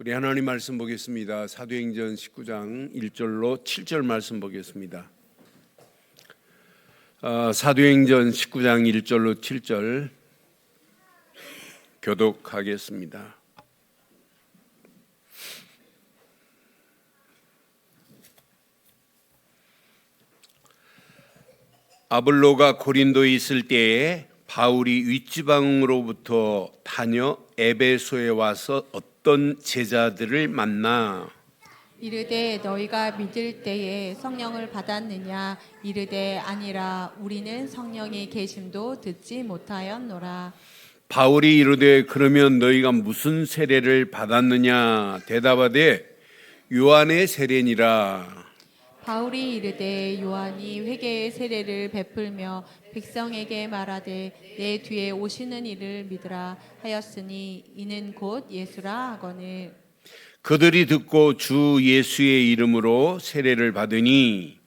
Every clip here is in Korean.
우리 하나님 말씀 보겠습니다. 사도행전 19장 1절로 7절 말씀 보겠습니다. 사도행전 19장 1절로 7절 교독하겠습니다. 아볼로가 고린도에 있을 때에 바울이 윗지방으로부터 다녀 에베소에 와서 어떤 제자들을 만나 이르되 너희가 믿을 때에 성령을 받았느냐 이르되 아니라 우리는 성령의 계심도 듣지 못하였노라. 바울이 이르되 그러면 너희가 무슨 세례를 받았느냐 대답하되 요한의 세례니라. 바울이 이르되 요한이 회개의 세례를 베풀며 백성에게 말하되 내 뒤에 오시는 이를 믿으라 하였으니 이는 곧 예수라 하거늘. 그들이 듣고 주 예수의 이름으로 세례를 받으니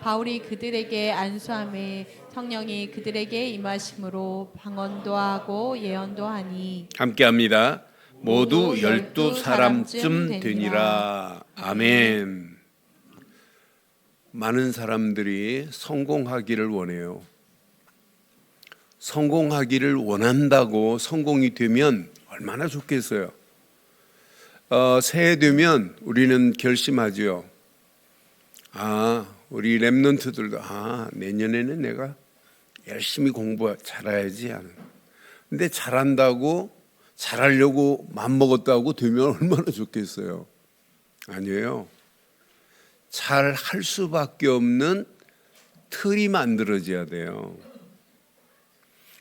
바울이 그들에게 안수하매 성령이 그들에게 임하심으로 방언도 하고 예언도 하니 함께합니다. 모두 12사람쯤 되니라. 아멘. 많은 사람들이 성공하기를 원해요. 성공하기를 원한다고 성공이 되면 얼마나 좋겠어요. 새해 되면 우리는 결심하죠. 우리 랩런트들도 내년에는 내가 열심히 공부 잘해야지 하는. 근데 잘하려고 맘먹었다고 되면 얼마나 좋겠어요. 아니에요. 잘 할 수밖에 없는 틀이 만들어져야 돼요.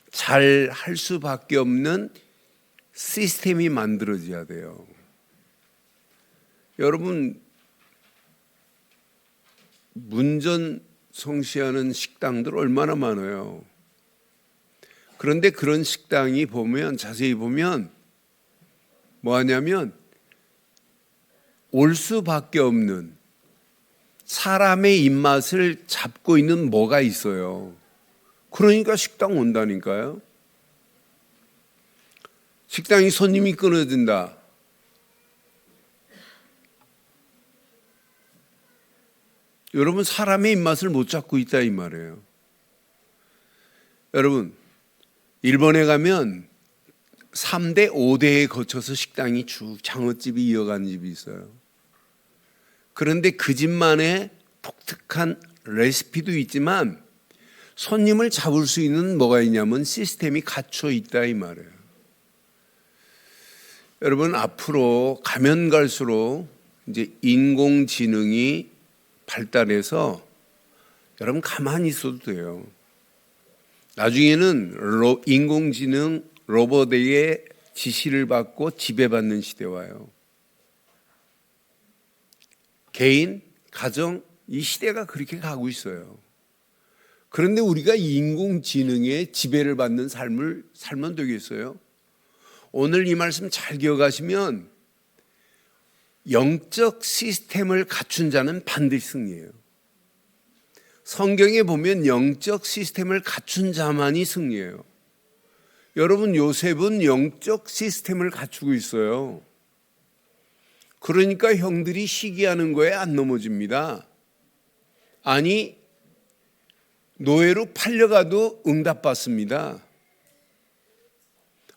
잘 할 수밖에 없는 시스템이 만들어져야 돼요. 여러분, 문전성시하는 식당들 얼마나 많아요. 그런데 그런 식당이 자세히 보면 뭐 하냐면 올 수밖에 없는 사람의 입맛을 잡고 있는 뭐가 있어요. 그러니까 식당 온다니까요. 식당이 손님이 끊어진다. 여러분, 사람의 입맛을 못 잡고 있다 이 말이에요. 여러분, 일본에 가면 3대, 5대에 거쳐서 식당이 쭉 장어집이 이어가는 집이 있어요. 그런데 그 집만의 독특한 레시피도 있지만 손님을 잡을 수 있는 뭐가 있냐면 시스템이 갖춰 있다 이 말이에요. 여러분, 앞으로 가면 갈수록 이제 인공지능이 발달해서 여러분 가만히 있어도 돼요. 나중에는 인공지능 로봇의 지시를 받고 지배받는 시대 와요. 개인, 가정, 이 시대가 그렇게 가고 있어요. 그런데 우리가 인공지능의 지배를 받는 삶을 살면 되겠어요? 오늘 이 말씀 잘 기억하시면 영적 시스템을 갖춘 자는 반드시 승리해요. 성경에 보면 영적 시스템을 갖춘 자만이 승리해요. 여러분, 요셉은 영적 시스템을 갖추고 있어요. 그러니까 형들이 시기하는 거에 안 넘어집니다. 아니, 노예로 팔려가도 응답받습니다.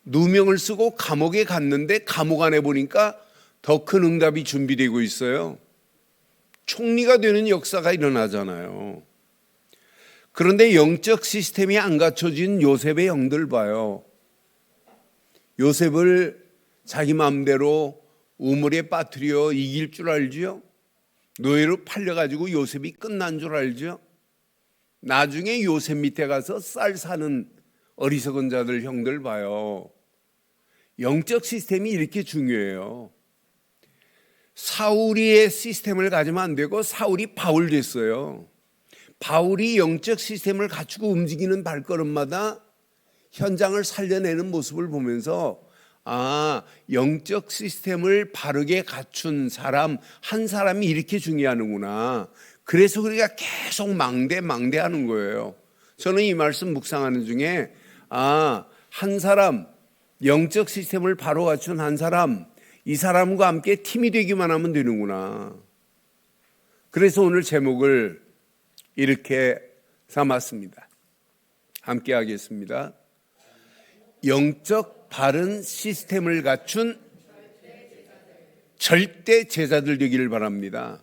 누명을 쓰고 감옥에 갔는데 감옥 안에 보니까 더 큰 응답이 준비되고 있어요. 총리가 되는 역사가 일어나잖아요. 그런데 영적 시스템이 안 갖춰진 요셉의 형들 봐요. 요셉을 자기 마음대로 우물에 빠뜨려 이길 줄 알죠? 노예로 팔려가지고 요셉이 끝난 줄 알죠? 나중에 요셉 밑에 가서 쌀 사는 어리석은 자들 형들 봐요. 영적 시스템이 이렇게 중요해요. 사울이의 시스템을 가지면 안 되고 사울이 바울 됐어요. 바울이 영적 시스템을 갖추고 움직이는 발걸음마다 현장을 살려내는 모습을 보면서 영적 시스템을 바르게 갖춘 사람 한 사람이 이렇게 중요하는구나. 그래서 우리가 계속 망대하는 거예요. 저는 이 말씀 묵상하는 중에 한 사람, 영적 시스템을 바로 갖춘 한 사람, 이 사람과 함께 팀이 되기만 하면 되는구나. 그래서 오늘 제목을 이렇게 삼았습니다. 함께 하겠습니다. 영적 바른 시스템을 갖춘 절대 제자들 되기를 바랍니다.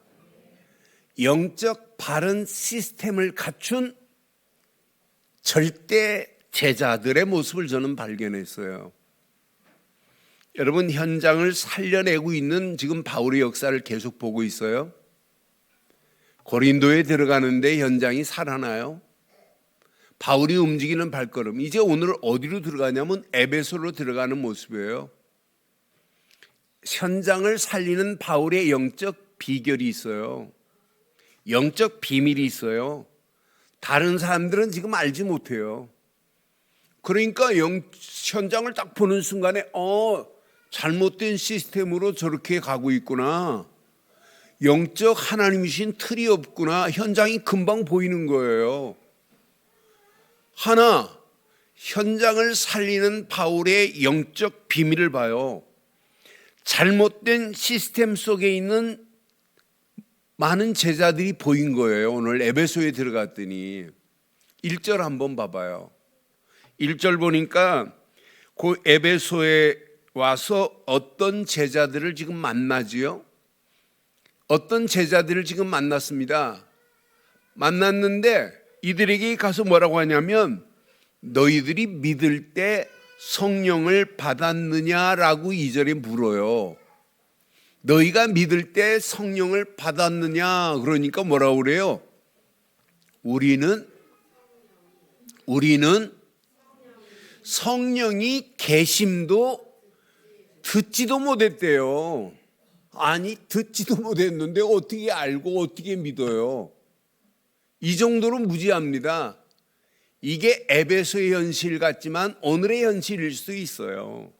영적 바른 시스템을 갖춘 절대 제자들의 모습을 저는 발견했어요. 여러분, 현장을 살려내고 있는 지금 바울의 역사를 계속 보고 있어요. 고린도에 들어가는데 현장이 살아나요. 바울이 움직이는 발걸음. 이제 오늘 어디로 들어가냐면 에베소로 들어가는 모습이에요. 현장을 살리는 바울의 영적 비결이 있어요. 영적 비밀이 있어요. 다른 사람들은 지금 알지 못해요. 그러니까 현장을 딱 보는 순간에 잘못된 시스템으로 저렇게 가고 있구나. 영적 하나님이신 틀이 없구나. 현장이 금방 보이는 거예요. 하나, 현장을 살리는 바울의 영적 비밀을 봐요. 잘못된 시스템 속에 있는 많은 제자들이 보인 거예요. 오늘 에베소에 들어갔더니 1절 한번 봐봐요. 1절 보니까 그 에베소에 와서 어떤 제자들을 지금 만나지요? 어떤 제자들을 지금 만났습니다. 만났는데 이들에게 가서 뭐라고 하냐면 너희들이 믿을 때 성령을 받았느냐라고 2절에 물어요. 너희가 믿을 때 성령을 받았느냐? 그러니까 뭐라고 그래요? 우리는 성령이 계심도 듣지도 못했대요. 아니, 듣지도 못했는데 어떻게 알고 어떻게 믿어요? 이 정도로 무지합니다. 이게 에베소의 현실 같지만 오늘의 현실일 수 있어요.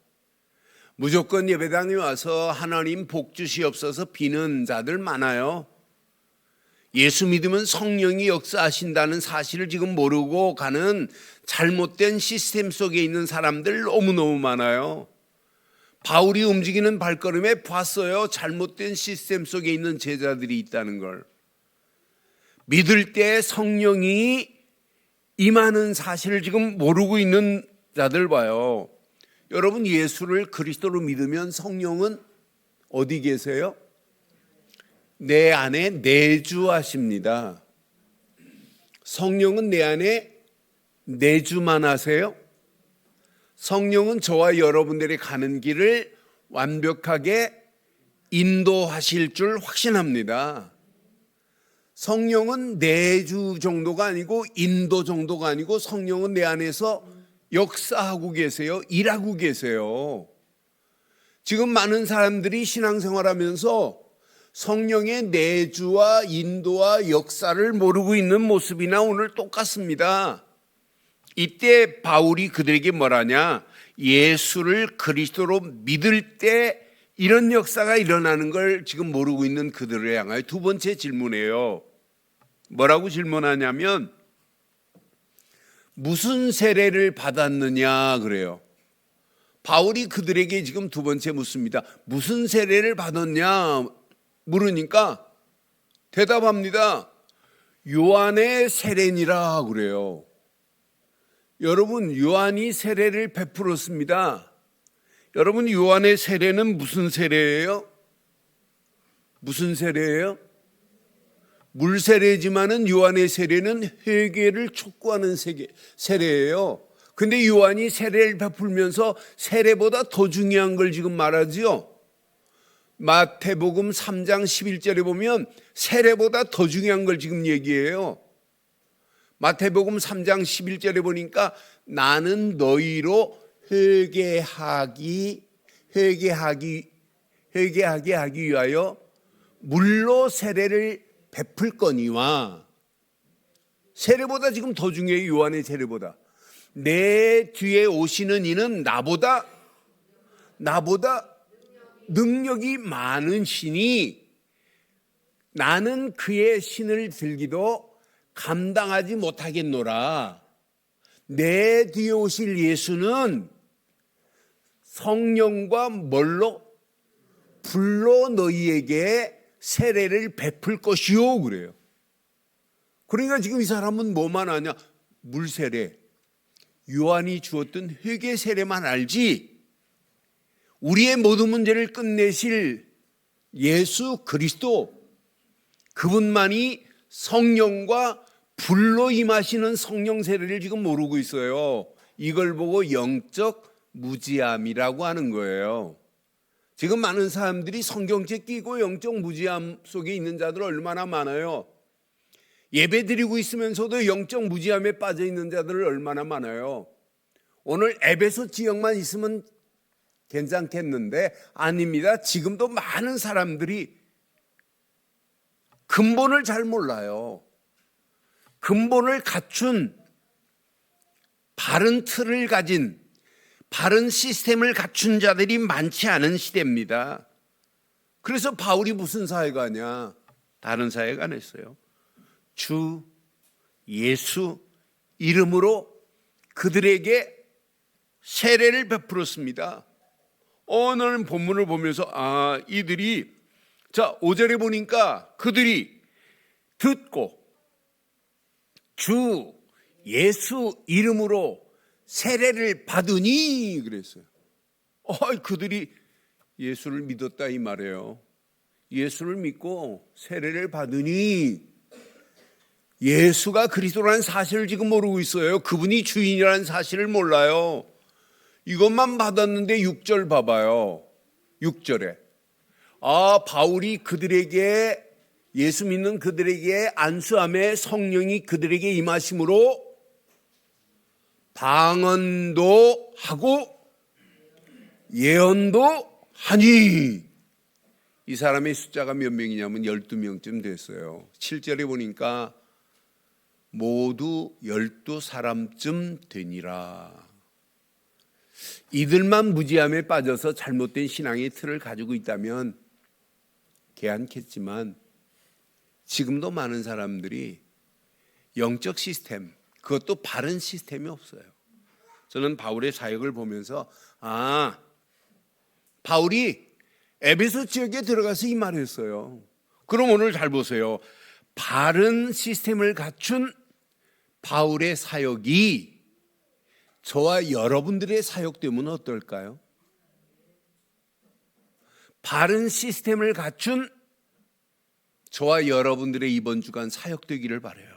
무조건 예배당에 와서 하나님 복 주시옵소서 비는 자들 많아요. 예수 믿으면 성령이 역사하신다는 사실을 지금 모르고 가는 잘못된 시스템 속에 있는 사람들 너무너무 많아요. 바울이 움직이는 발걸음에 봤어요. 잘못된 시스템 속에 있는 제자들이 있다는 걸. 믿을 때 성령이 임하는 사실을 지금 모르고 있는 자들 봐요. 여러분, 예수를 그리스도로 믿으면 성령은 어디 계세요? 내 안에 내주하십니다. 성령은 내 안에 내주만 하세요? 성령은 저와 여러분들이 가는 길을 완벽하게 인도하실 줄 확신합니다. 성령은 내주 정도가 아니고 인도 정도가 아니고 성령은 내 안에서 역사하고 계세요. 일하고 계세요. 지금 많은 사람들이 신앙생활하면서 성령의 내주와 인도와 역사를 모르고 있는 모습이나 오늘 똑같습니다. 이때 바울이 그들에게 뭐라냐? 예수를 그리스도로 믿을 때 이런 역사가 일어나는 걸 지금 모르고 있는 그들을 향하여 두 번째 질문이에요. 뭐라고 질문하냐면 무슨 세례를 받았느냐 그래요. 바울이 그들에게 지금 두 번째 묻습니다. 무슨 세례를 받았냐 물으니까 대답합니다. 요한의 세례니라 그래요. 여러분, 요한이 세례를 베풀었습니다. 여러분, 요한의 세례는 무슨 세례예요? 무슨 세례예요? 물 세례지만은 요한의 세례는 회개를 촉구하는 세례예요. 근데 요한이 세례를 베풀면서 세례보다 더 중요한 걸 지금 말하지요. 마태복음 3장 11절에 보면 세례보다 더 중요한 걸 지금 얘기해요. 마태복음 3장 11절에 보니까 나는 너희로 회개하게 하기 위하여 물로 세례를 베풀 거니와. 세례보다 지금 더 중요해요. 요한의 세례보다. 내 뒤에 오시는 이는 나보다 능력이 많은 신이 나는 그의 신을 들기도 감당하지 못하겠노라. 내 뒤에 오실 예수는 성령과 뭘로? 불로 너희에게 세례를 베풀 것이요 그래요. 그러니까 지금 이 사람은 뭐만 아냐? 물세례, 요한이 주었던 회개 세례만 알지 우리의 모든 문제를 끝내실 예수 그리스도, 그분만이 성령과 불로 임하시는 성령 세례를 지금 모르고 있어요. 이걸 보고 영적 무지함이라고 하는 거예요. 지금 많은 사람들이 성경책 끼고 영적 무지함 속에 있는 자들 얼마나 많아요. 예배 드리고 있으면서도 영적 무지함에 빠져 있는 자들 얼마나 많아요. 오늘 에베소 지역만 있으면 괜찮겠는데 아닙니다. 지금도 많은 사람들이 근본을 잘 몰라요. 근본을 갖춘 바른 틀을 가진 바른 시스템을 갖춘 자들이 많지 않은 시대입니다. 그래서 바울이 무슨 사역하냐? 다른 사역 안 했어요. 주 예수 이름으로 그들에게 세례를 베풀었습니다. 오늘 본문을 보면서 이들이 5절에 보니까 그들이 듣고 주 예수 이름으로 세례를 받으니 그랬어요. 그들이 예수를 믿었다 이 말이에요. 예수를 믿고 세례를 받으니 예수가 그리스도라는 사실을 지금 모르고 있어요. 그분이 주인이라는 사실을 몰라요. 이것만 받았는데 6절 봐봐요. 6절에 바울이 그들에게 예수 믿는 그들에게 안수함에 성령이 그들에게 임하심으로 방언도 하고 예언도 하니. 이 사람의 숫자가 몇 명이냐면 12명쯤 됐어요. 7절에 보니까 모두 12사람쯤 되니라. 이들만 무지함에 빠져서 잘못된 신앙의 틀을 가지고 있다면 괜찮겠지만 지금도 많은 사람들이 영적 시스템, 그것도 바른 시스템이 없어요. 저는 바울의 사역을 보면서 바울이 에베소 지역에 들어가서 이 말을 했어요. 그럼 오늘 잘 보세요. 바른 시스템을 갖춘 바울의 사역이 저와 여러분들의 사역되면 어떨까요? 바른 시스템을 갖춘 저와 여러분들의 이번 주간 사역되기를 바라요.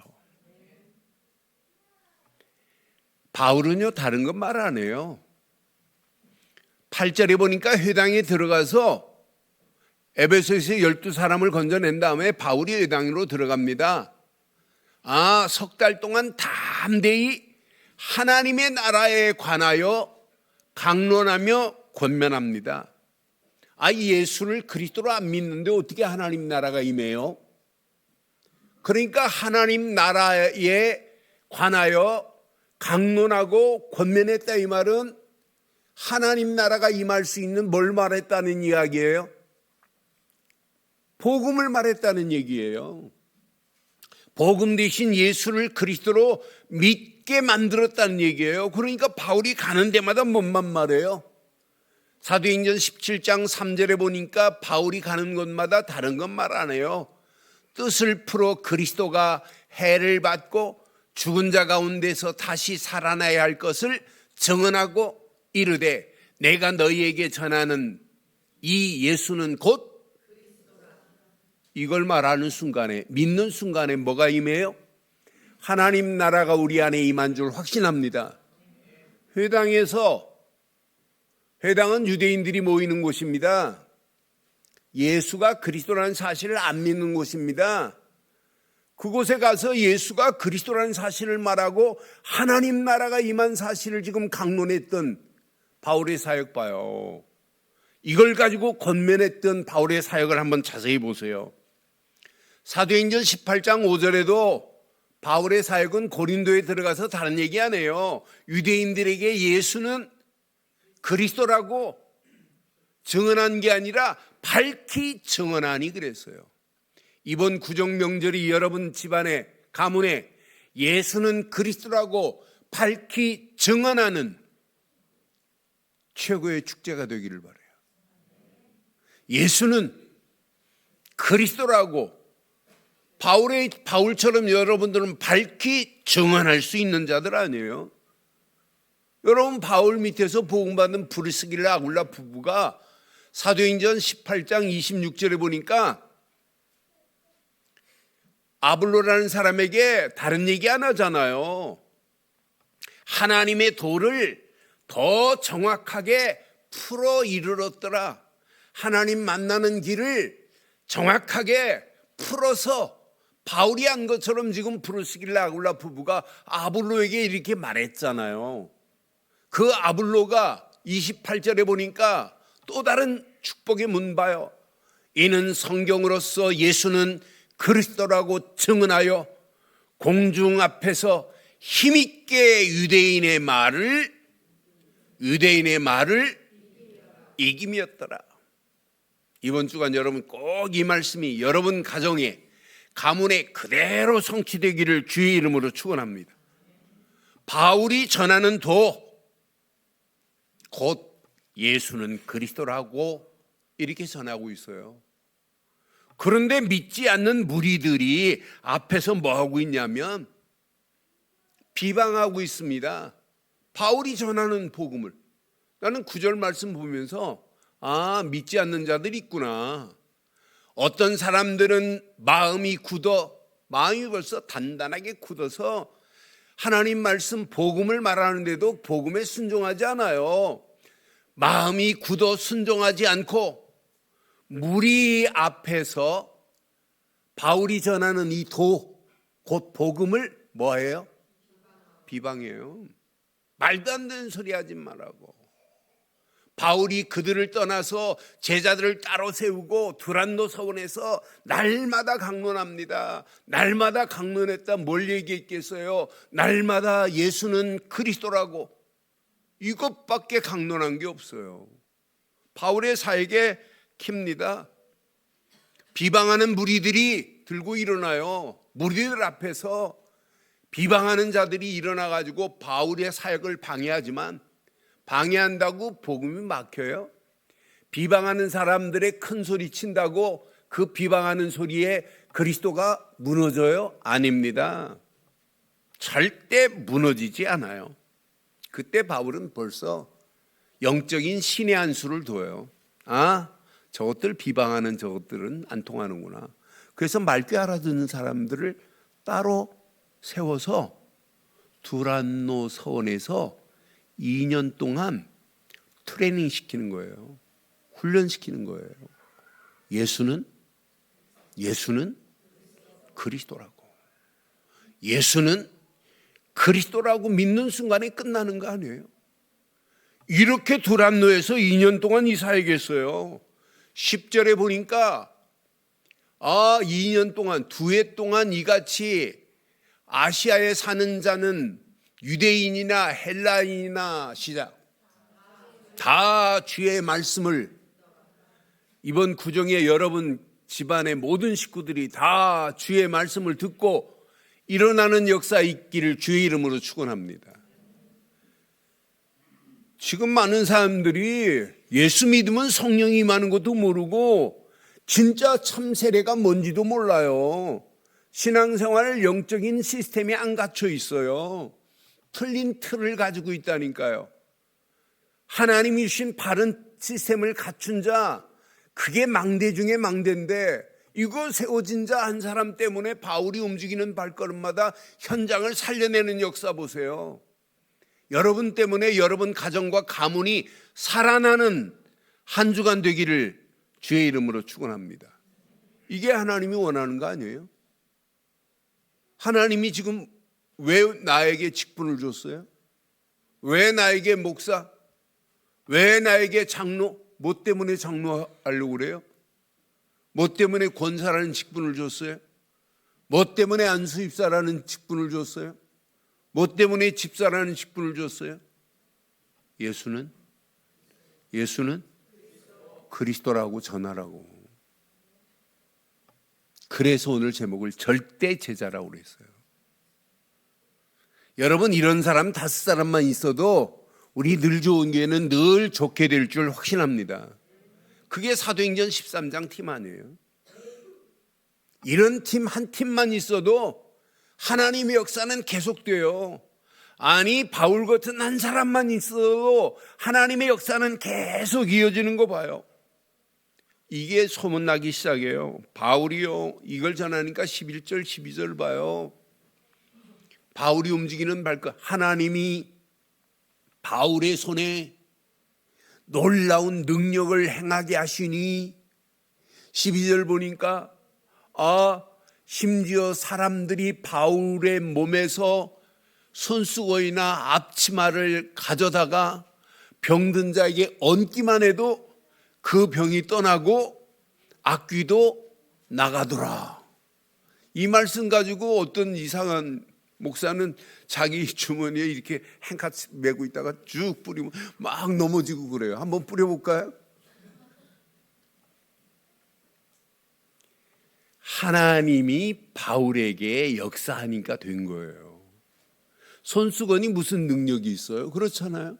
바울은요 다른 건 말 안 해요. 8절에 보니까 회당에 들어가서 에베소에서 12사람을 건져낸 다음에 바울이 회당으로 들어갑니다. 석 달 동안 담대히 하나님의 나라에 관하여 강론하며 권면합니다. 예수를 그리스도로 안 믿는데 어떻게 하나님 나라가 임해요? 그러니까 하나님 나라에 관하여 강론하고 권면했다 이 말은 하나님 나라가 임할 수 있는 뭘 말했다는 이야기예요? 복음을 말했다는 얘기예요. 복음 대신 예수를 그리스도로 믿게 만들었다는 얘기예요. 그러니까 바울이 가는 데마다 뭔만 말해요? 사도행전 17장 3절에 보니까 바울이 가는 곳마다 다른 건 말 안 해요. 뜻을 풀어 그리스도가 해를 받고 죽은 자 가운데서 다시 살아나야 할 것을 증언하고 이르되 내가 너희에게 전하는 이 예수는 곧 이걸 말하는 순간에 믿는 순간에 뭐가 임해요? 하나님 나라가 우리 안에 임한 줄 확신합니다. 회당은 유대인들이 모이는 곳입니다. 예수가 그리스도라는 사실을 안 믿는 곳입니다. 그곳에 가서 예수가 그리스도라는 사실을 말하고 하나님 나라가 임한 사실을 지금 강론했던 바울의 사역 봐요. 이걸 가지고 권면했던 바울의 사역을 한번 자세히 보세요. 사도행전 18장 5절에도 바울의 사역은 고린도에 들어가서 다른 얘기 안 해요. 유대인들에게 예수는 그리스도라고 증언한 게 아니라 밝히 증언하니 그랬어요. 이번 구정명절이 여러분 집안에 가문에 예수는 그리스도라고 밝히 증언하는 최고의 축제가 되기를 바라요. 예수는 그리스도라고 바울처럼 여러분들은 밝히 증언할 수 있는 자들 아니에요? 여러분, 바울 밑에서 복음받은 브리스길라 아굴라 부부가 사도행전 18장 26절에 보니까 아블로라는 사람에게 다른 얘기 안 하잖아요. 하나님의 도를 더 정확하게 풀어 이르렀더라. 하나님 만나는 길을 정확하게 풀어서 바울이 한 것처럼 지금 브리스길라 아굴라 부부가 아블로에게 이렇게 말했잖아요. 그 아블로가 28절에 보니까 또 다른 축복의 문 봐요. 이는 성경으로서 예수는 그리스도라고 증언하여 공중 앞에서 힘있게 유대인의 말을 이김이었더라. 이번 주간 여러분 꼭 이 말씀이 여러분 가정에 가문에 그대로 성취되기를 주의 이름으로 축원합니다. 바울이 전하는 도, 곧 예수는 그리스도라고 이렇게 전하고 있어요. 그런데 믿지 않는 무리들이 앞에서 뭐하고 있냐면 비방하고 있습니다. 바울이 전하는 복음을. 나는 9절 말씀 보면서 믿지 않는 자들이 있구나. 어떤 사람들은 마음이 벌써 단단하게 굳어서 하나님 말씀 복음을 말하는데도 복음에 순종하지 않아요. 마음이 굳어 순종하지 않고 무리 앞에서 바울이 전하는 이 도, 곧 복음을 뭐예요? 비방해요. 말도 안 되는 소리 하지 말라고. 바울이 그들을 떠나서 제자들을 따로 세우고 두란노 서원에서 날마다 강론합니다. 날마다 강론했다 뭘 얘기했겠어요? 날마다 예수는 그리스도라고 이것밖에 강론한 게 없어요. 바울의 사역에 킵니다. 비방하는 무리들이 들고 일어나요. 무리들 앞에서 비방하는 자들이 일어나가지고 바울의 사역을 방해하지만 방해한다고 복음이 막혀요? 비방하는 사람들의 큰 소리 친다고 그 비방하는 소리에 그리스도가 무너져요? 아닙니다. 절대 무너지지 않아요. 그때 바울은 벌써 영적인 신의 한 수를 둬요. 저것들 비방하는 저것들은 안 통하는구나. 그래서 맑게 알아듣는 사람들을 따로 세워서 두란노 서원에서 2년 동안 트레이닝 시키는 거예요. 훈련시키는 거예요. 예수는 그리스도라고. 예수는 그리스도라고 믿는 순간에 끝나는 거 아니에요? 이렇게 두란노에서 2년 동안 이 사역했어요. 10절에 보니까 2년 동안, 2해 동안 이같이 아시아에 사는 자는 유대인이나 헬라인이나 시작 다 주의 말씀을, 이번 구정에 여러분 집안의 모든 식구들이 다 주의 말씀을 듣고 일어나는 역사 있기를 주의 이름으로 축원합니다. 지금 많은 사람들이 예수 믿으면 성령이 임하는 것도 모르고 진짜 참 세례가 뭔지도 몰라요. 신앙생활 영적인 시스템이 안 갖춰 있어요. 틀린 틀을 가지고 있다니까요. 하나님이 주신 바른 시스템을 갖춘 자, 그게 망대 중에 망대인데 이거 세워진 자 한 사람 때문에 바울이 움직이는 발걸음마다 현장을 살려내는 역사 보세요. 여러분 때문에 여러분 가정과 가문이 살아나는 한 주간 되기를 주의 이름으로 축원합니다. 이게 하나님이 원하는 거 아니에요? 하나님이 지금 왜 나에게 직분을 줬어요? 왜 나에게 목사? 왜 나에게 장로? 뭐 때문에 장로하려고 그래요? 뭐 때문에 권사라는 직분을 줬어요? 뭐 때문에 안수입사라는 직분을 줬어요? 뭐 때문에 집사라는 직분을 줬어요? 예수는 그리스도라고 전하라고. 그래서 오늘 제목을 절대 제자라고 그랬어요. 여러분, 이런 사람 5사람만 있어도 우리 늘 좋은 교회는 늘 좋게 될 줄 확신합니다. 그게 사도행전 13장 팀 아니에요? 이런 팀 한 팀만 있어도 하나님의 역사는 계속돼요. 아니 바울 같은 한 사람만 있어도 하나님의 역사는 계속 이어지는 거 봐요. 이게 소문나기 시작해요. 바울이요 이걸 전하니까 11절 12절 봐요. 바울이 움직이는 발걸음, 하나님이 바울의 손에 놀라운 능력을 행하게 하시니 12절 보니까 심지어 사람들이 바울의 몸에서 손수건이나 앞치마를 가져다가 병든 자에게 얹기만 해도 그 병이 떠나고 악귀도 나가더라. 이 말씀 가지고 어떤 이상한 목사는 자기 주머니에 이렇게 행카치 메고 있다가 쭉 뿌리면 막 넘어지고 그래요. 한번 뿌려볼까요? 하나님이 바울에게 역사하니까 된 거예요. 손수건이 무슨 능력이 있어요? 그렇잖아요.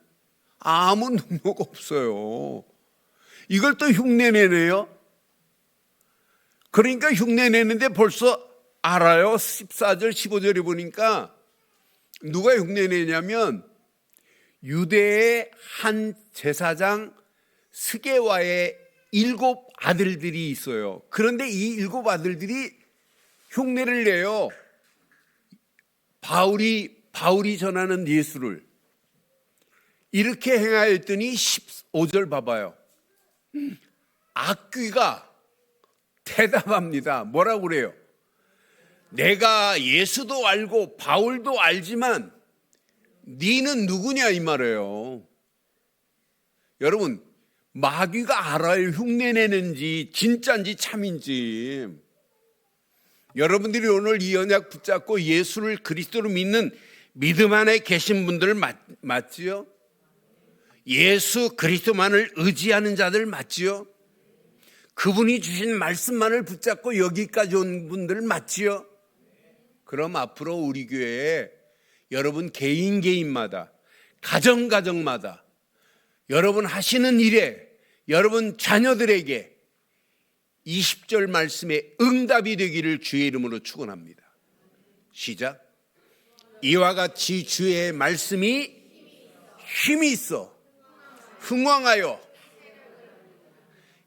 아무 능력 없어요. 이걸 또 흉내내네요. 그러니까 흉내내는데 벌써 알아요. 14절 15절에 보니까 누가 흉내내냐면 유대의 한 제사장 스게와의 7 아들들이 있어요. 그런데 이 7 아들들이 흉내를 내요. 바울이 전하는 예수를 이렇게 행하였더니 15절 봐봐요. 악귀가 대답합니다. 뭐라고 그래요? 내가 예수도 알고 바울도 알지만 너는 누구냐 이 말이에요. 여러분 마귀가 알아요. 흉내내는지 진짜인지 참인지. 여러분들이 오늘 이 언약 붙잡고 예수를 그리스도로 믿는 믿음 안에 계신 분들 맞지요? 예수 그리스도만을 의지하는 자들 맞지요? 그분이 주신 말씀만을 붙잡고 여기까지 온 분들 맞지요? 그럼 앞으로 우리 교회에 여러분 개인마다 가정마다 여러분 하시는 일에 여러분 자녀들에게 20절 말씀에 응답이 되기를 주의 이름으로 축원합니다. 시작. 이와 같이 주의 말씀이 힘이 있어 흥왕하여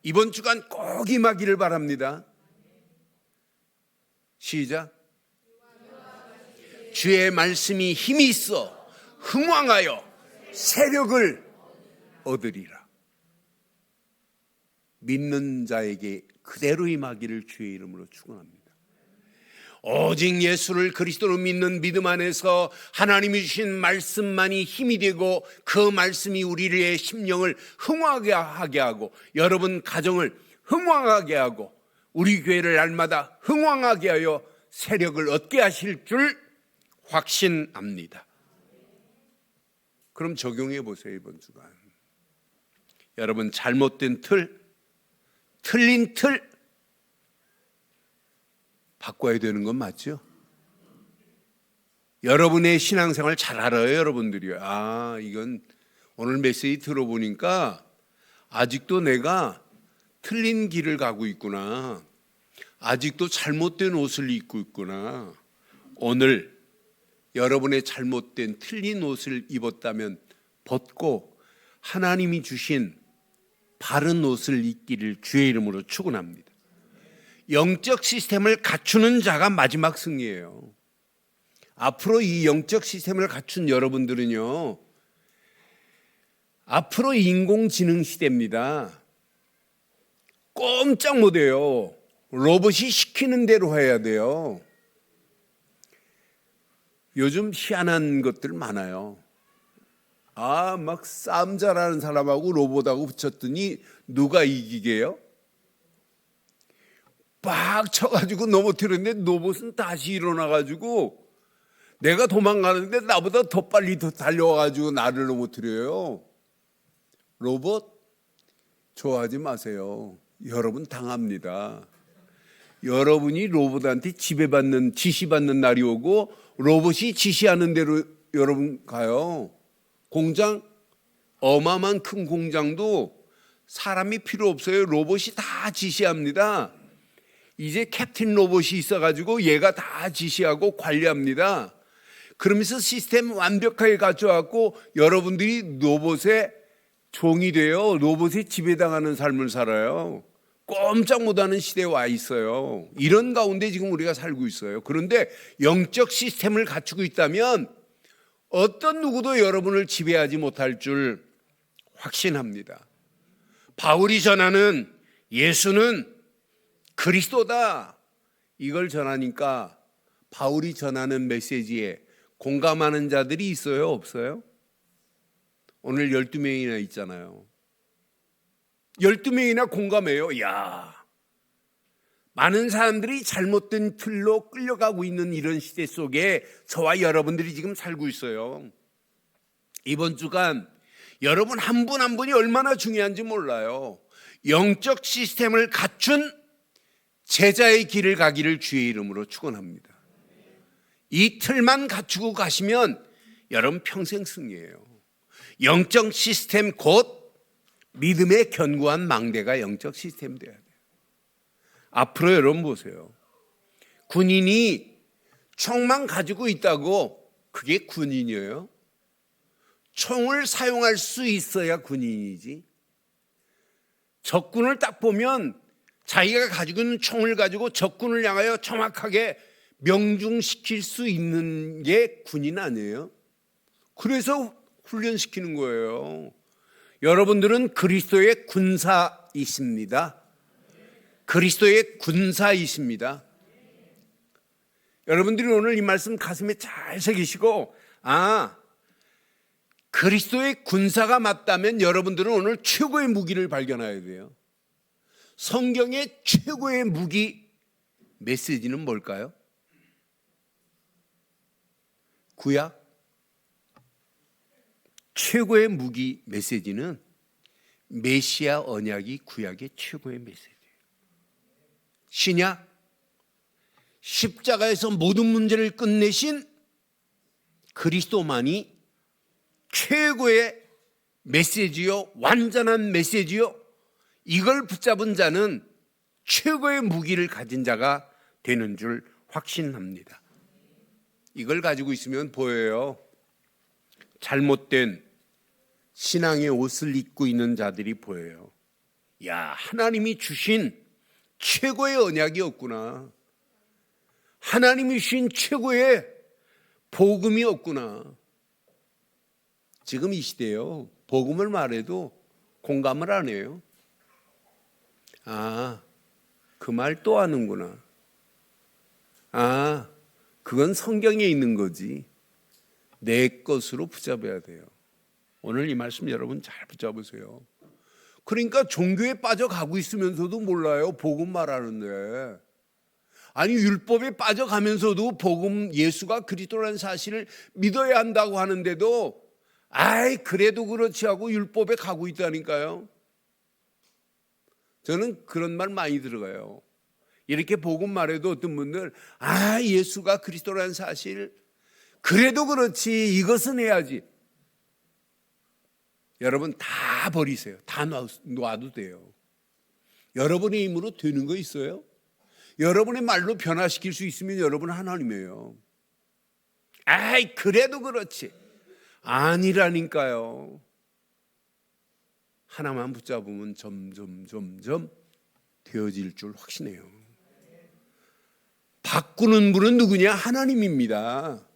이번 주간 꼭 임하기를 바랍니다. 시작. 주의 말씀이 힘이 있어 흥왕하여 세력을 얻으리라. 믿는 자에게 그대로 임하기를 주의 이름으로 축원합니다. 오직 예수를 그리스도로 믿는 믿음 안에서 하나님이 주신 말씀만이 힘이 되고 그 말씀이 우리의 심령을 흥왕하게 하고 여러분 가정을 흥왕하게 하고 우리 교회를 날마다 흥왕하게 하여 세력을 얻게 하실 줄 확신합니다. 그럼 적용해 보세요. 이번 주간 여러분 잘못된 틀린 틀 바꿔야 되는 건 맞죠? 여러분의 신앙생활 잘 알아요. 여러분들이 이건 오늘 메시지 들어보니까 아직도 내가 틀린 길을 가고 있구나. 아직도 잘못된 옷을 입고 있구나. 오늘 여러분의 잘못된 틀린 옷을 입었다면 벗고 하나님이 주신 바른 옷을 입기를 주의 이름으로 축원합니다. 영적 시스템을 갖추는 자가 마지막 승리예요. 앞으로 이 영적 시스템을 갖춘 여러분들은요, 앞으로 인공지능 시대입니다. 꼼짝 못해요. 로봇이 시키는 대로 해야 돼요. 요즘 희한한 것들 많아요. 막 싸움 잘하는 사람하고 로봇하고 붙였더니 누가 이기게요? 빡 쳐가지고 넘어뜨렸는데 로봇은 다시 일어나가지고 내가 도망가는데 나보다 더 빨리 더 달려와가지고 나를 넘어뜨려요. 로봇 좋아하지 마세요. 여러분 당합니다. 여러분이 로봇한테 지시받는 날이 오고 로봇이 지시하는 대로 여러분 가요. 공장, 어마어마한 큰 공장도 사람이 필요 없어요. 로봇이 다 지시합니다. 이제 캡틴 로봇이 있어가지고 얘가 다 지시하고 관리합니다. 그러면서 시스템 완벽하게 갖춰갖고 여러분들이 로봇의 종이 돼요. 로봇에 지배당하는 삶을 살아요. 꼼짝 못하는 시대에 와 있어요. 이런 가운데 지금 우리가 살고 있어요. 그런데 영적 시스템을 갖추고 있다면 어떤 누구도 여러분을 지배하지 못할 줄 확신합니다. 바울이 전하는 예수는 그리스도다, 이걸 전하니까 바울이 전하는 메시지에 공감하는 자들이 있어요, 없어요? 오늘 12명이나 있잖아요. 12명이나 공감해요. 야, 많은 사람들이 잘못된 틀로 끌려가고 있는 이런 시대 속에 저와 여러분들이 지금 살고 있어요. 이번 주간 여러분 한 분 한 분이 얼마나 중요한지 몰라요. 영적 시스템을 갖춘 제자의 길을 가기를 주의 이름으로 축원합니다. 이 틀만 갖추고 가시면 여러분 평생 승리예요. 영적 시스템 곧 믿음의 견고한 망대가 영적 시스템 돼야 돼요. 앞으로 여러분 보세요. 군인이 총만 가지고 있다고 그게 군인이에요? 총을 사용할 수 있어야 군인이지. 적군을 딱 보면 자기가 가지고 있는 총을 가지고 적군을 향하여 정확하게 명중시킬 수 있는 게 군인 아니에요? 그래서 훈련시키는 거예요. 여러분들은 그리스도의 군사이십니다. 그리스도의 군사이십니다. 여러분들이 오늘 이 말씀 가슴에 잘 새기시고, 그리스도의 군사가 맞다면 여러분들은 오늘 최고의 무기를 발견해야 돼요. 성경의 최고의 무기 메시지는 뭘까요? 구약 최고의 무기 메시지는 메시아 언약이 구약의 최고의 메시지예요. 신약 십자가에서 모든 문제를 끝내신 그리스도만이 최고의 메시지요, 완전한 메시지요. 이걸 붙잡은 자는 최고의 무기를 가진 자가 되는 줄 확신합니다. 이걸 가지고 있으면 보여요. 잘못된 신앙의 옷을 입고 있는 자들이 보여요. 야, 하나님이 주신 최고의 언약이었구나. 하나님이 주신 최고의 복음이 없구나. 지금 이 시대요, 복음을 말해도 공감을 안 해요. 그 말 또 하는구나. 그건 성경에 있는 거지. 내 것으로 붙잡아야 돼요. 오늘 이 말씀 여러분 잘 붙잡으세요. 그러니까 종교에 빠져가고 있으면서도 몰라요. 복음 말하는데. 아니, 율법에 빠져가면서도 복음, 예수가 그리스도라는 사실을 믿어야 한다고 하는데도 그래도 그렇지 하고 율법에 가고 있다니까요. 저는 그런 말 많이 들어가요. 이렇게 복음 말해도 어떤 분들 예수가 그리스도라는 사실 그래도 그렇지 이것은 해야지. 여러분 다 버리세요. 다 놔도 돼요. 여러분의 힘으로 되는 거 있어요? 여러분의 말로 변화시킬 수 있으면 여러분 하나님이에요. 그래도 그렇지. 아니라니까요. 하나만 붙잡으면 점점 되어질 줄 확신해요. 바꾸는 분은 누구냐? 하나님입니다.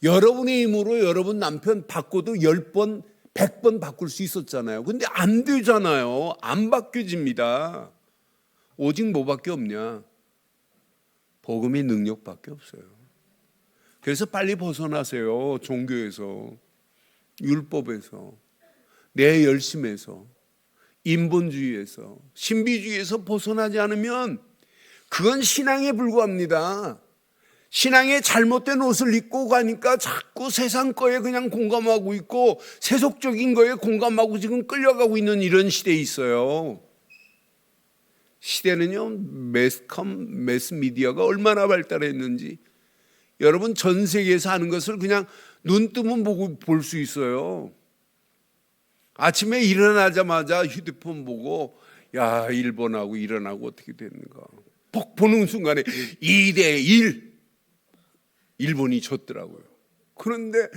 여러분의 힘으로 여러분 남편 바꿔도 10번, 100번 바꿀 수 있었잖아요. 근데 안 되잖아요. 안 바뀌어집니다. 오직 뭐밖에 없냐? 복음의 능력밖에 없어요. 그래서 빨리 벗어나세요. 종교에서, 율법에서, 내 열심에서, 인본주의에서, 신비주의에서 벗어나지 않으면 그건 신앙에 불과합니다. 신앙에 잘못된 옷을 입고 가니까 자꾸 세상 거에 그냥 공감하고 있고 세속적인 거에 공감하고 지금 끌려가고 있는 이런 시대에 있어요. 시대는요, 매스미디어가 얼마나 발달했는지 여러분 전 세계에서 하는 것을 그냥 눈 뜨면 보고 볼 수 있어요. 아침에 일어나자마자 휴대폰 보고 야, 일본하고 일어나고 어떻게 됐는가. 퍽 보는 순간에 2대1 일본이 졌더라고요. 그런데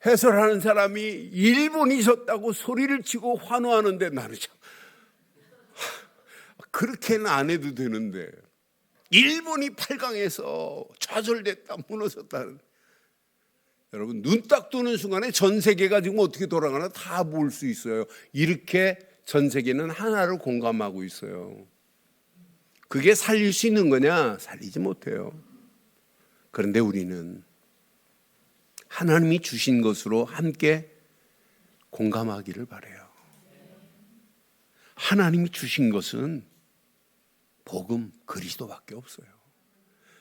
해설하는 사람이 일본이 졌다고 소리를 치고 환호하는데 나는 참 그렇게는 안 해도 되는데 일본이 8강에서 좌절됐다, 무너졌다는. 여러분, 눈 딱 뜨는 순간에 전 세계가 지금 어떻게 돌아가나 다 볼 수 있어요. 이렇게 전 세계는 하나를 공감하고 있어요. 그게 살릴 수 있는 거냐? 살리지 못해요. 그런데 우리는 하나님이 주신 것으로 함께 공감하기를 바라요. 하나님이 주신 것은 복음, 그리스도밖에 없어요.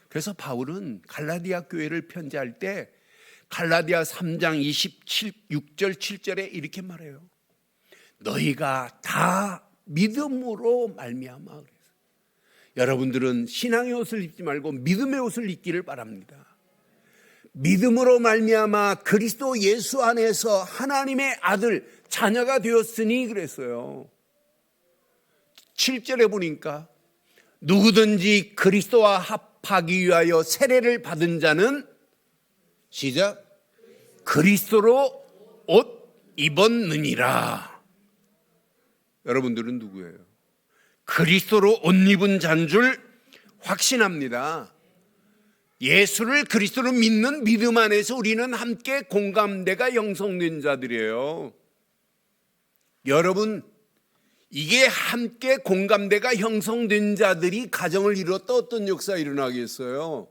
그래서 바울은 갈라디아 교회를 편지할 때 갈라디아 3장 6절 7절에 이렇게 말해요. 너희가 다 믿음으로 말미암아. 그래서 여러분들은 신앙의 옷을 입지 말고 믿음의 옷을 입기를 바랍니다. 믿음으로 말미암아 그리스도 예수 안에서 하나님의 아들, 자녀가 되었으니 그랬어요. 7절에 보니까 누구든지 그리스도와 합하기 위하여 세례를 받은 자는 시작 그리스도로 옷 입었느니라. 여러분들은 누구예요? 그리스도로 옷 입은 자인 줄 확신합니다. 예수를 그리스도로 믿는 믿음 안에서 우리는 함께 공감대가 형성된 자들이에요. 여러분, 이게 함께 공감대가 형성된 자들이 가정을 이뤘다 어떤 역사가 일어나겠어요?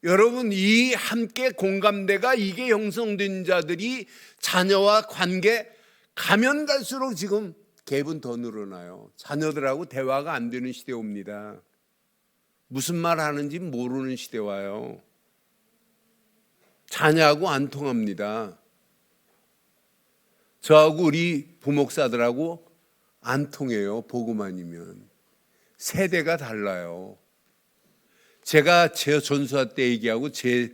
여러분, 이 함께 공감대가 이게 형성된 자들이 자녀와 관계 가면 갈수록 지금 갭은 더 늘어나요. 자녀들하고 대화가 안 되는 시대 옵니다. 무슨 말 하는지 모르는 시대 와요. 자녀하고 안 통합니다. 저하고 우리 부목사들하고 안 통해요. 복음 아니면. 세대가 달라요. 제가 제 전수화 때 얘기하고 제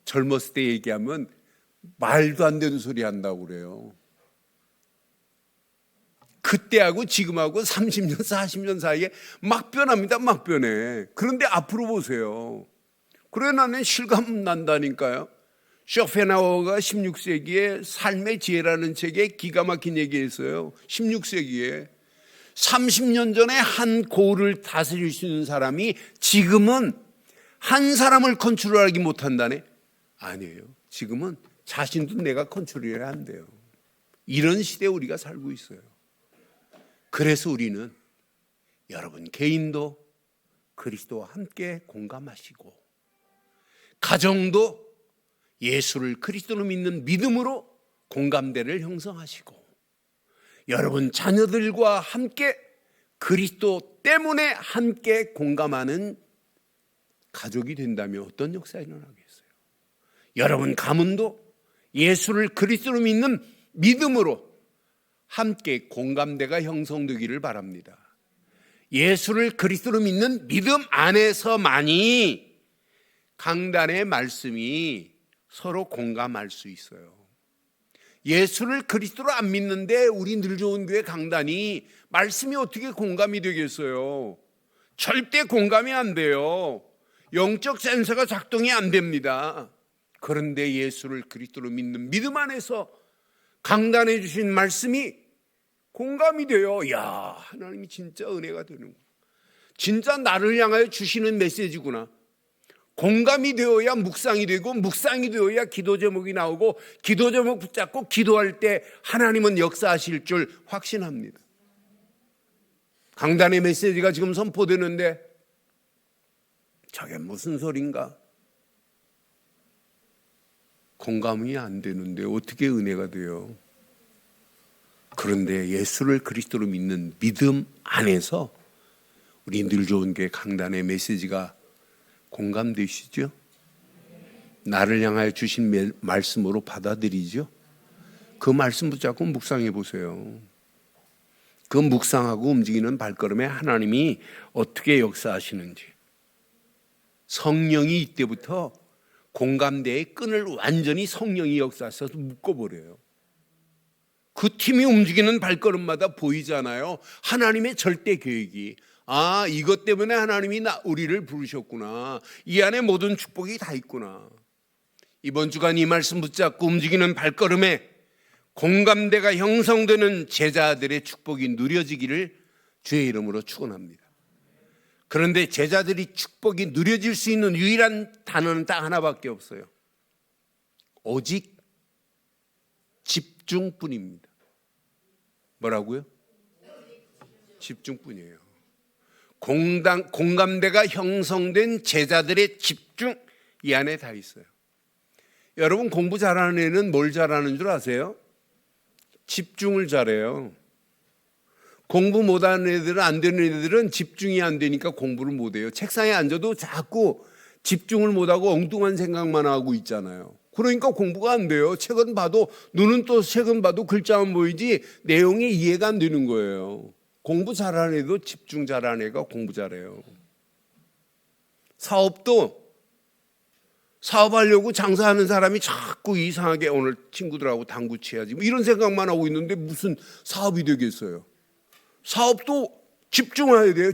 젊었을 때 얘기하면 말도 안 되는 소리 한다고 그래요. 그때하고 지금하고 30년, 40년 사이에 막 변합니다. 막 변해. 그런데 앞으로 보세요. 그래 나는 실감 난다니까요. 쇼펜하우어가 16세기에 삶의 지혜라는 책에 기가 막힌 얘기했어요. 16세기에 30년 전에 한 고을을 다스릴 수 있는 사람이 지금은 한 사람을 컨트롤하기 못한다네? 아니에요. 지금은 자신도 내가 컨트롤해야 한대요. 이런 시대에 우리가 살고 있어요. 그래서 우리는 여러분 개인도 그리스도와 함께 공감하시고 가정도 예수를 그리스도로 믿는 믿음으로 공감대를 형성하시고 여러분 자녀들과 함께 그리스도 때문에 함께 공감하는 가족이 된다면 어떤 역사가 일어나겠어요? 여러분 가문도 예수를 그리스도로 믿는 믿음으로 함께 공감대가 형성되기를 바랍니다. 예수를 그리스도로 믿는 믿음 안에서만이 강단의 말씀이 서로 공감할 수 있어요. 예수를 그리스도로 안 믿는데 우리 늘 좋은 교회 강단이 말씀이 어떻게 공감이 되겠어요? 절대 공감이 안 돼요. 영적 센서가 작동이 안 됩니다. 그런데 예수를 그리스도로 믿는 믿음 안에서 강단해 주신 말씀이 공감이 돼요. 야, 하나님이 진짜 은혜가 되는구나. 진짜 나를 향하여 주시는 메시지구나. 공감이 되어야 묵상이 되고 묵상이 되어야 기도 제목이 나오고 기도 제목 붙잡고 기도할 때 하나님은 역사하실 줄 확신합니다. 강단의 메시지가 지금 선포되는데 저게 무슨 소린가? 공감이 안 되는데 어떻게 은혜가 돼요? 그런데 예수를 그리스도로 믿는 믿음 안에서 우리 늘 좋은 게 강단의 메시지가 공감되시죠? 나를 향하여 주신 말씀으로 받아들이죠? 그 말씀 붙잡고 묵상해 보세요. 그 묵상하고 움직이는 발걸음에 하나님이 어떻게 역사하시는지. 성령이 이때부터 공감대의 끈을 완전히 성령이 역사하셔서 묶어버려요. 그 팀이 움직이는 발걸음마다 보이잖아요. 하나님의 절대 계획이. 아, 이것 때문에 하나님이 우리를 부르셨구나. 이 안에 모든 축복이 다 있구나. 이번 주간 이 말씀 붙잡고 움직이는 발걸음에 공감대가 형성되는 제자들의 축복이 누려지기를 주의 이름으로 축원합니다. 그런데 제자들이 축복이 누려질 수 있는 유일한 단어는 딱 하나밖에 없어요. 오직 집중뿐입니다. 뭐라고요? 집중뿐이에요. 공감대가 형성된 제자들의 집중, 이 안에 다 있어요. 여러분, 공부 잘하는 애는 뭘 잘하는 줄 아세요? 집중을 잘해요. 공부 못하는 애들은, 안 되는 애들은 집중이 안 되니까 공부를 못해요. 책상에 앉아도 자꾸 집중을 못하고 엉뚱한 생각만 하고 있잖아요. 그러니까 공부가 안 돼요. 책은 봐도, 눈은 또 책은 봐도 글자만 보이지 내용이 이해가 안 되는 거예요. 공부 잘하는 애도 집중 잘하는 애가 공부 잘해요. 사업하려고 장사하는 사람이 자꾸 이상하게 오늘 친구들하고 당구 치야지 뭐 이런 생각만 하고 있는데 무슨 사업이 되겠어요. 사업도 집중해야 돼요.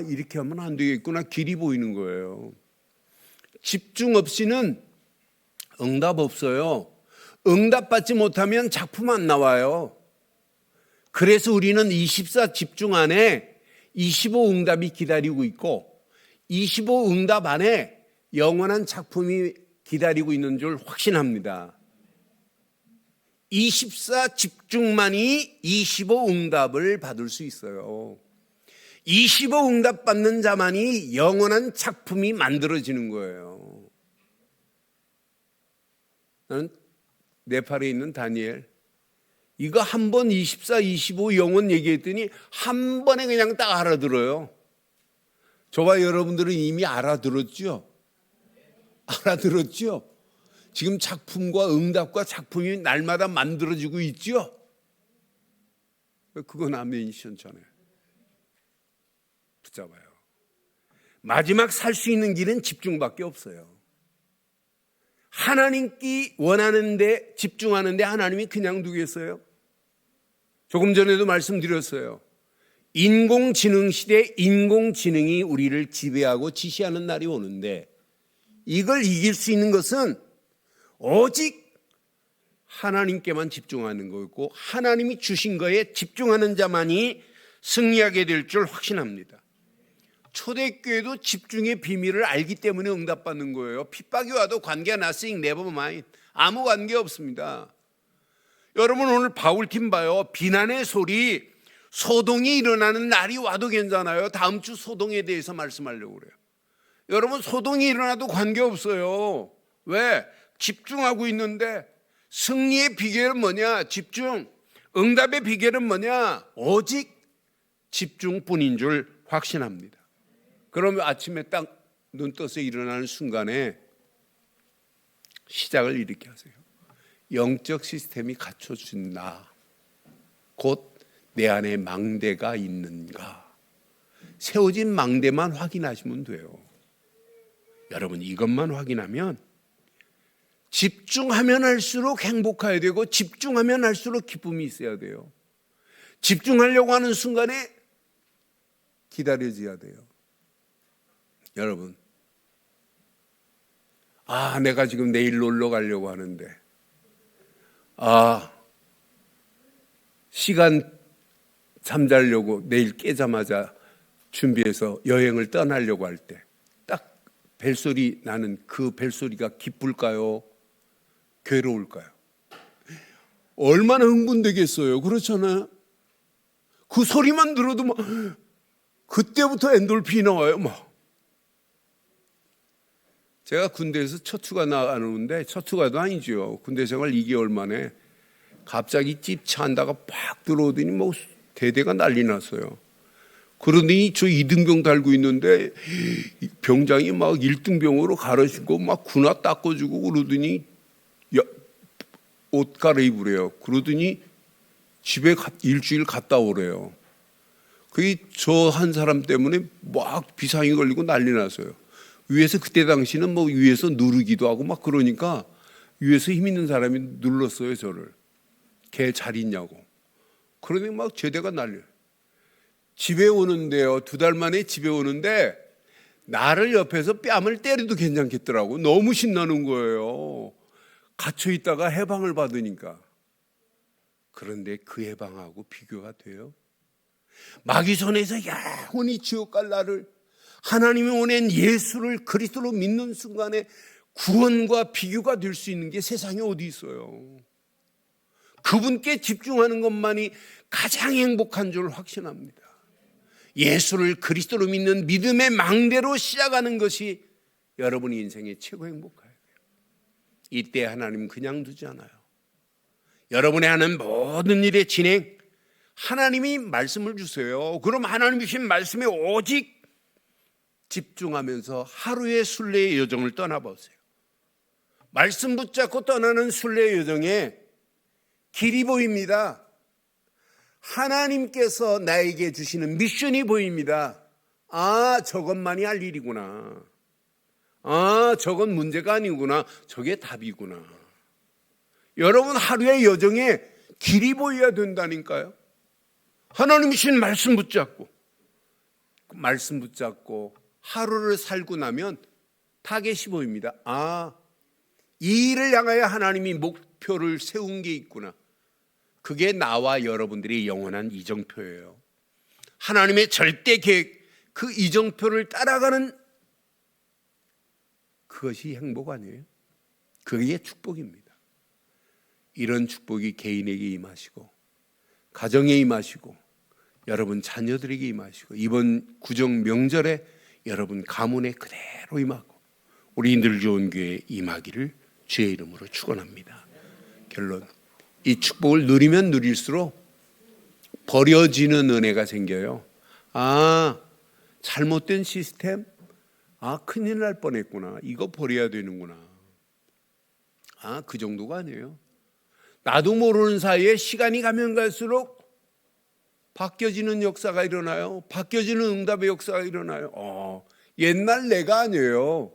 이렇게 하면 안 되겠구나. 길이 보이는 거예요. 집중 없이는 응답 없어요. 응답 받지 못하면 작품 안 나와요. 그래서 우리는 24 집중 안에 25 응답이 기다리고 있고 25 응답 안에 영원한 작품이 기다리고 있는 줄 확신합니다. 24 집중만이 25 응답을 받을 수 있어요. 25 응답 받는 자만이 영원한 작품이 만들어지는 거예요. 나는 네팔에 있는 다니엘, 이거 한 번 24, 25 영원 얘기했더니 한 번에 그냥 딱 알아들어요. 저와 여러분들은 이미 알아들었죠? 알아들었죠? 지금 작품과 응답과 작품이 날마다 만들어지고 있죠? 그건 아멘 시원찮아요. 붙잡아요. 마지막 살 수 있는 길은 집중밖에 없어요. 하나님께 원하는데 집중하는데 하나님이 그냥 두겠어요? 조금 전에도 말씀드렸어요. 인공지능 시대 인공지능이 우리를 지배하고 지시하는 날이 오는데 이걸 이길 수 있는 것은 오직 하나님께만 집중하는 거고 하나님이 주신 거에 집중하는 자만이 승리하게 될 줄 확신합니다. 초대교회도 집중의 비밀을 알기 때문에 응답받는 거예요. 핍박이 와도 관계가 nothing, never mind. 아무 관계 없습니다. 여러분 오늘 바울팀 봐요. 비난의 소리, 소동이 일어나는 날이 와도 괜찮아요. 다음 주 소동에 대해서 말씀하려고 그래요. 여러분 소동이 일어나도 관계없어요. 왜? 집중하고 있는데 승리의 비결은 뭐냐? 집중. 응답의 비결은 뭐냐? 오직 집중뿐인 줄 확신합니다. 그러면 아침에 딱 눈 떠서 일어나는 순간에 시작을 이렇게 하세요. 영적 시스템이 갖춰진 나, 곧 내 안에 망대가 있는가. 세워진 망대만 확인하시면 돼요. 여러분 이것만 확인하면 집중하면 할수록 행복해야 되고 집중하면 할수록 기쁨이 있어야 돼요. 집중하려고 하는 순간에 기다려져야 돼요. 여러분, 내가 지금 내일 놀러 가려고 하는데 시간 잠자려고 내일 깨자마자 준비해서 여행을 떠나려고 할 때 딱 벨소리 나는 그 벨소리가 기쁠까요? 괴로울까요? 얼마나 흥분되겠어요. 그렇잖아요. 그 소리만 들어도 막 그때부터 엔돌핀이 나와요. 막. 제가 군대에서 첫 휴가 나가는데 첫 휴가도 아니죠. 군대 생활 2개월 만에 갑자기 집 차 한다가 팍 들어오더니 뭐 대대가 난리 났어요. 그러더니 저 2등병 달고 있는데 병장이 막 1등병으로 가르치고 막 군화 닦아주고 그러더니 옷 갈아입으래요. 그러더니 집에 일주일 갔다 오래요. 그게 저 한 사람 때문에 막 비상이 걸리고 난리 났어요. 위에서 그때 당시는 뭐 위에서 누르기도 하고 막 그러니까 위에서 힘 있는 사람이 눌렀어요 저를. 걔 잘 있냐고. 그러니 막 제대가 날려요. 집에 오는데요, 2달 만에 집에 오는데 나를 옆에서 뺨을 때려도 괜찮겠더라고. 너무 신나는 거예요. 갇혀 있다가 해방을 받으니까. 그런데 그 해방하고 비교가 돼요? 마귀 손에서 영원히 지옥 갈 나를 하나님이 보낸 예수를 그리스도로 믿는 순간에 구원과 비교가 될 수 있는 게 세상에 어디 있어요? 그분께 집중하는 것만이 가장 행복한 줄 확신합니다. 예수를 그리스도로 믿는 믿음의 망대로 시작하는 것이 여러분의 인생의 최고 행복해요. 이때 하나님 그냥 두지 않아요. 여러분이 하는 모든 일의 진행, 하나님이 말씀을 주세요. 그럼 하나님이 주신 말씀에 오직 집중하면서 하루의 순례의 여정을 떠나보세요. 말씀 붙잡고 떠나는 순례의 여정에 길이 보입니다. 하나님께서 나에게 주시는 미션이 보입니다. 아, 저것만이 할 일이구나. 아, 저건 문제가 아니구나. 저게 답이구나. 여러분 하루의 여정에 길이 보여야 된다니까요. 하나님이 주신 말씀 붙잡고 하루를 살고 나면 타겟이 보입니다. 아, 이 일을 향하여 하나님이 목표를 세운 게 있구나. 그게 나와 여러분들이 영원한 이정표예요. 하나님의 절대 계획, 그 이정표를 따라가는 그것이 행복 아니에요? 그게 축복입니다. 이런 축복이 개인에게 임하시고 가정에 임하시고 여러분 자녀들에게 임하시고 이번 구정 명절에 여러분 가문에 그대로 임하고 우리 늘 좋은 교회에 임하기를 주의 이름으로 축원합니다. 결론, 이 축복을 누리면 누릴수록 버려지는 은혜가 생겨요. 아, 잘못된 시스템? 아, 큰일 날 뻔했구나. 이거 버려야 되는구나. 아, 그 정도가 아니에요. 나도 모르는 사이에 시간이 가면 갈수록 바뀌어지는 역사가 일어나요. 바뀌어지는 응답의 역사가 일어나요. 옛날 내가 아니에요.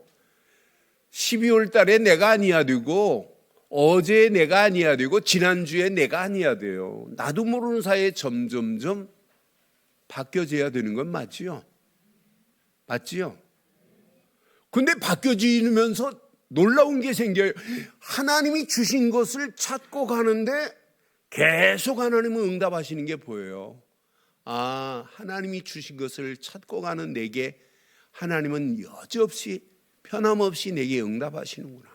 12월 달에 내가 아니야 되고 어제 내가 아니야 되고 지난주에 내가 아니야 돼요. 나도 모르는 사이에 점점점 바뀌어져야 되는 건 맞지요? 맞지요? 근데 바뀌어지면서 놀라운 게 생겨요. 하나님이 주신 것을 찾고 가는데 계속 하나님은 응답하시는 게 보여요. 아, 하나님이 주신 것을 찾고 가는 내게 하나님은 여지없이 편함없이 내게 응답하시는구나.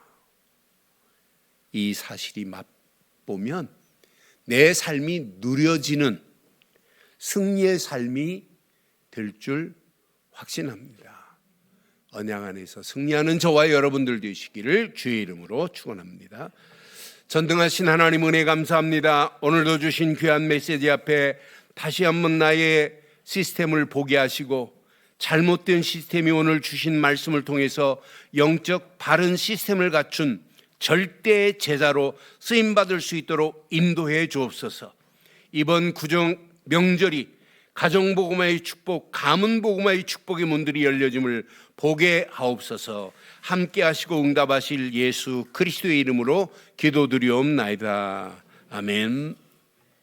이 사실이 맛보면 내 삶이 누려지는 승리의 삶이 될 줄 확신합니다. 언약 안에서 승리하는 저와 여러분들 되시기를 주의 이름으로 축원합니다. 전능하신 하나님 은혜 감사합니다. 오늘도 주신 귀한 메시지 앞에 다시 한번 나의 시스템을 보게 하시고 잘못된 시스템이 오늘 주신 말씀을 통해서 영적 바른 시스템을 갖춘 절대의 제자로 쓰임받을 수 있도록 인도해 주옵소서. 이번 구정 명절이 가정복음화의 축복, 가문복음화의 축복의 문들이 열려짐을 보게 하옵소서. 함께 하시고 응답하실 예수 그리스도의 이름으로 기도드리옵나이다. 아멘.